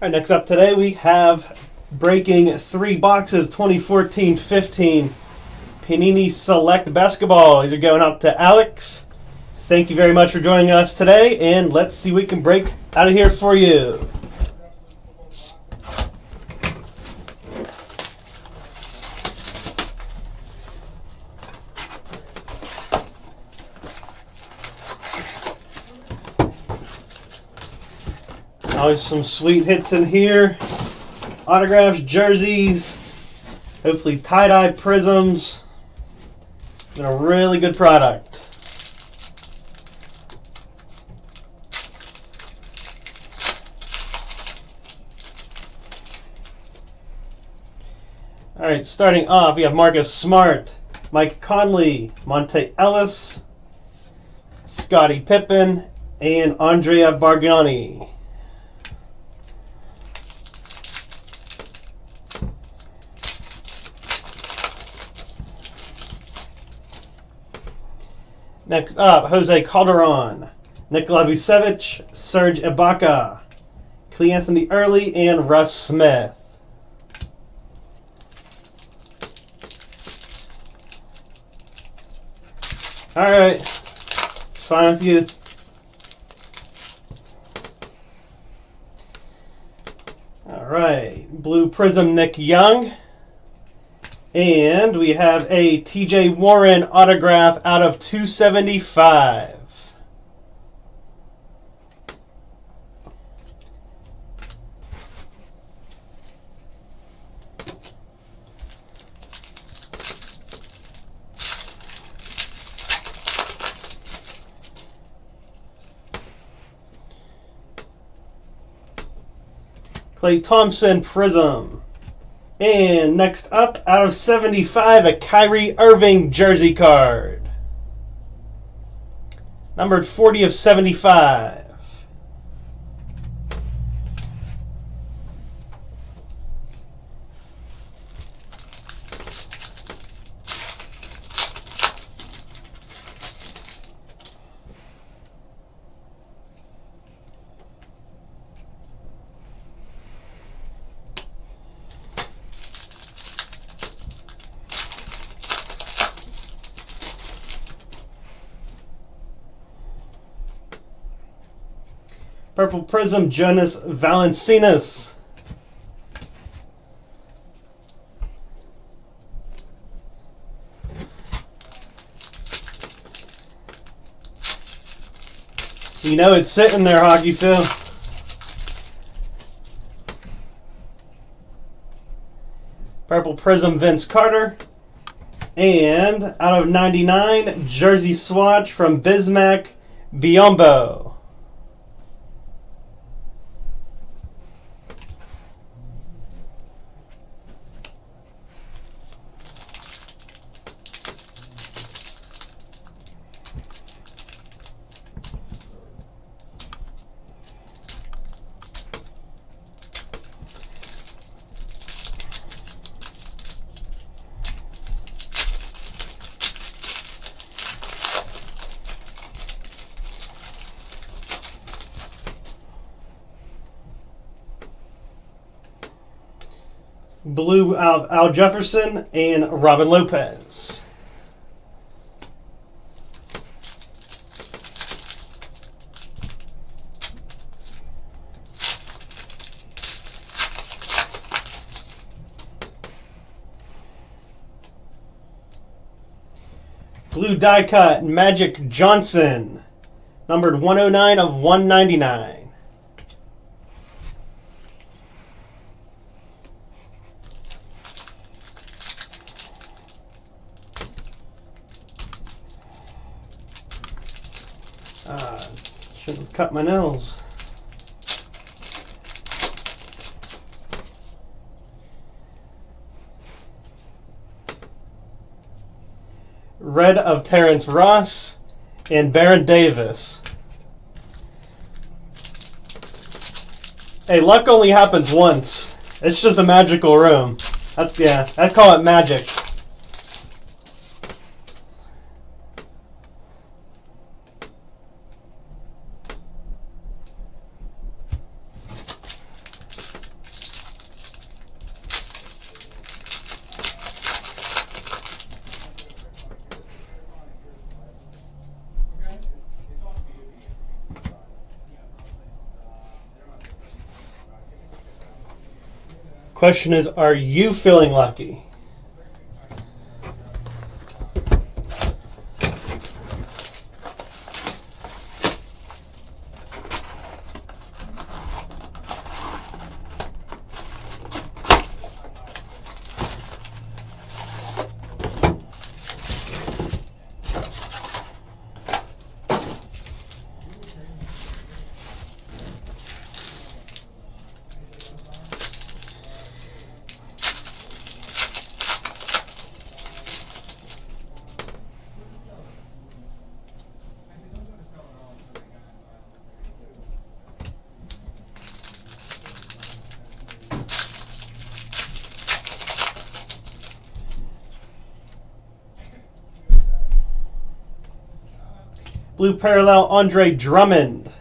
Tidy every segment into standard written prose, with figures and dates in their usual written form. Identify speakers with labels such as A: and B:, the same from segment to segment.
A: All right, next up today we have breaking 3 boxes 2014-15 Panini Select Basketball. These are going out to Alex. Thank you very much for joining us today, and let's see what we can break out of here for you. Always some sweet hits in here. Autographs, jerseys, hopefully tie-dye prisms. And a really good product. Alright, starting off, we have Marcus Smart, Mike Conley, Monte Ellis, Scottie Pippen, and Andrea Bargnani. Next up, Jose Calderon, Nikola Vucevic, Serge Ibaka, Cleanthony Early, and Russ Smith. Alright, it's fine with you. Alright, Blue Prism Nick Young. And we have a TJ Warren autograph out of 275. Klay Thompson Prism. And next up, out of 75, a Kyrie Irving jersey card. Numbered 40 of 75. Purple Prism, Jonas Valanciunas. You know it's sitting there, Hockey Phil. Purple Prism, Vince Carter. And out of 99, jersey swatch from Bismack Biyombo. Blue Al Jefferson and Robin Lopez. Blue die cut Magic Johnson, numbered 109 of 199. Shouldn't have cut my nails. Red of Terrence Ross and Baron Davis. Hey, luck only happens once. It's just a magical room. I'd call it magic. Question is, are you feeling lucky? Blue parallel, Andre Drummond.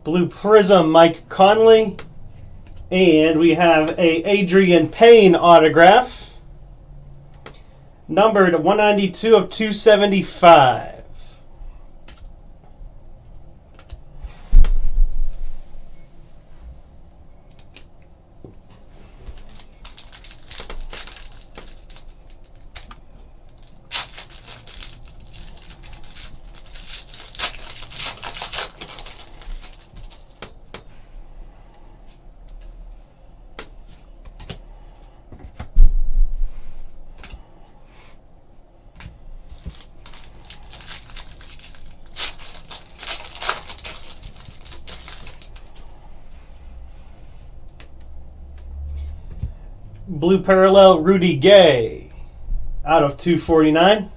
A: Blue prism, Mike Conley. And we have a Adrian Payne autograph. Numbered 192 of 275. Blue parallel, Rudy Gay, out of 249.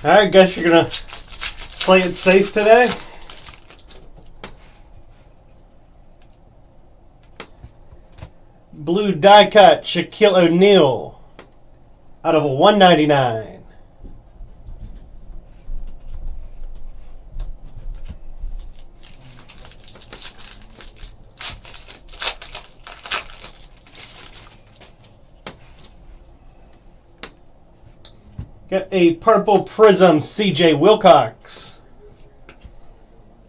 A: Alright, guess you're going to play it safe today. Blue die cut, Shaquille O'Neal, out of a 199. Got a purple prism, C.J. Wilcox.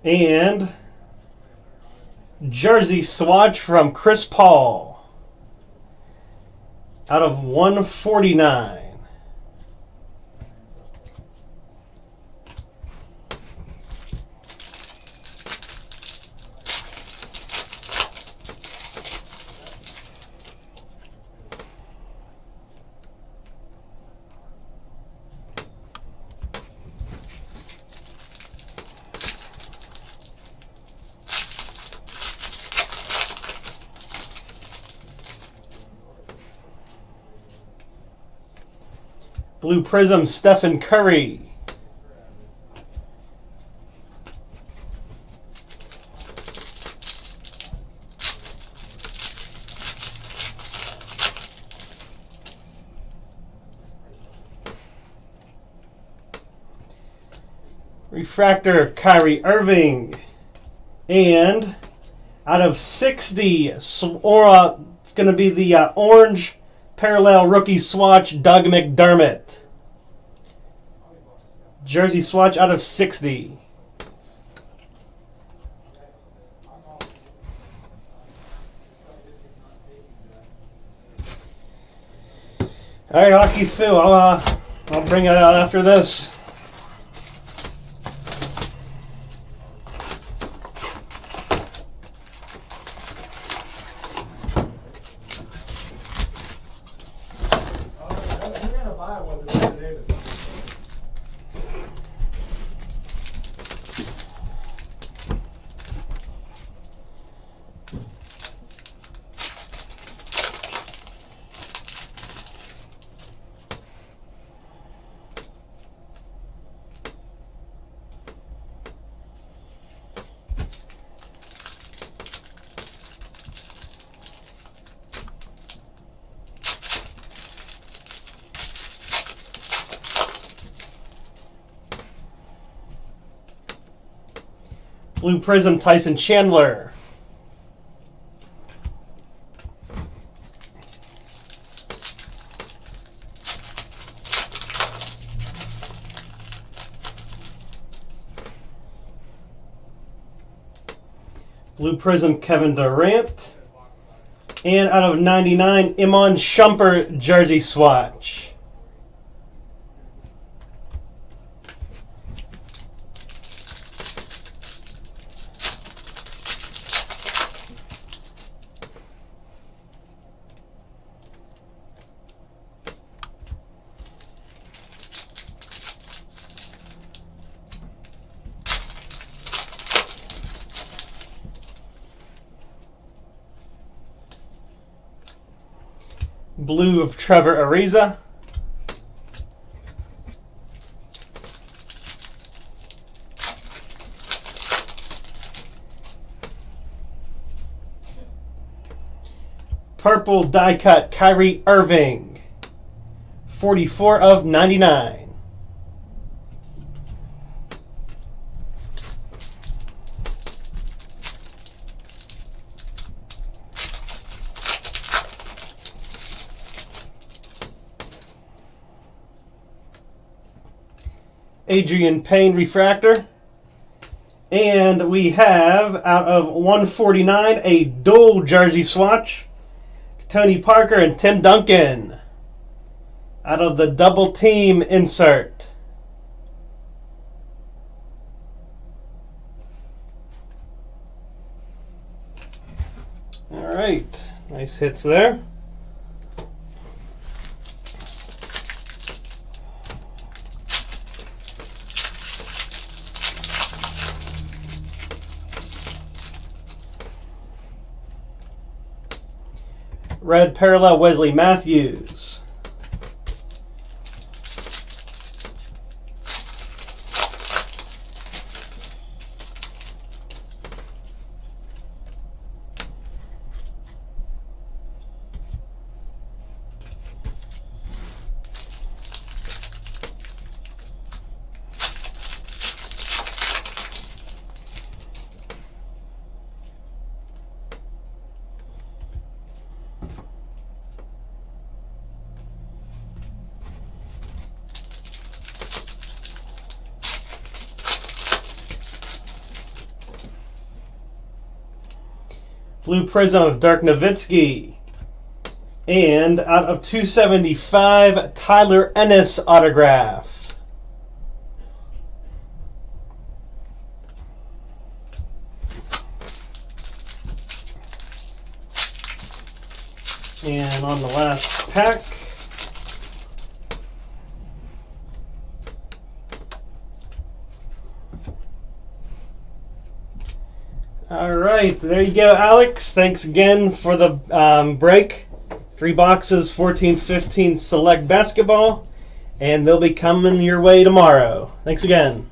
A: And jersey swatch from Chris Paul, out of 149. Blue prism, Stephen Curry. Refractor, Kyrie Irving. And out of 60, it's going to be the orange parallel rookie swatch, Doug McDermott. Jersey swatch out of 60. All right, Hockey Phil, I'll bring it out after this. Blue Prism, Tyson Chandler. Blue Prism, Kevin Durant. And out of 99, Iman Shumpert jersey swatch. Blue of Trevor Ariza. Purple die cut Kyrie Irving. 44 of 99. Adrian Payne refractor. And we have, out of 149, a dual jersey swatch. Tony Parker and Tim Duncan. Out of the double team insert. All right. Nice hits there. Red parallel Wesley Matthews. Blue Prism of Dirk Nowitzki. And out of 275, Tyler Ennis autograph. And on the last pack, all right, there you go, Alex. Thanks again for the break. 3 boxes, 14-15 select basketball, and they'll be coming your way tomorrow. Thanks again.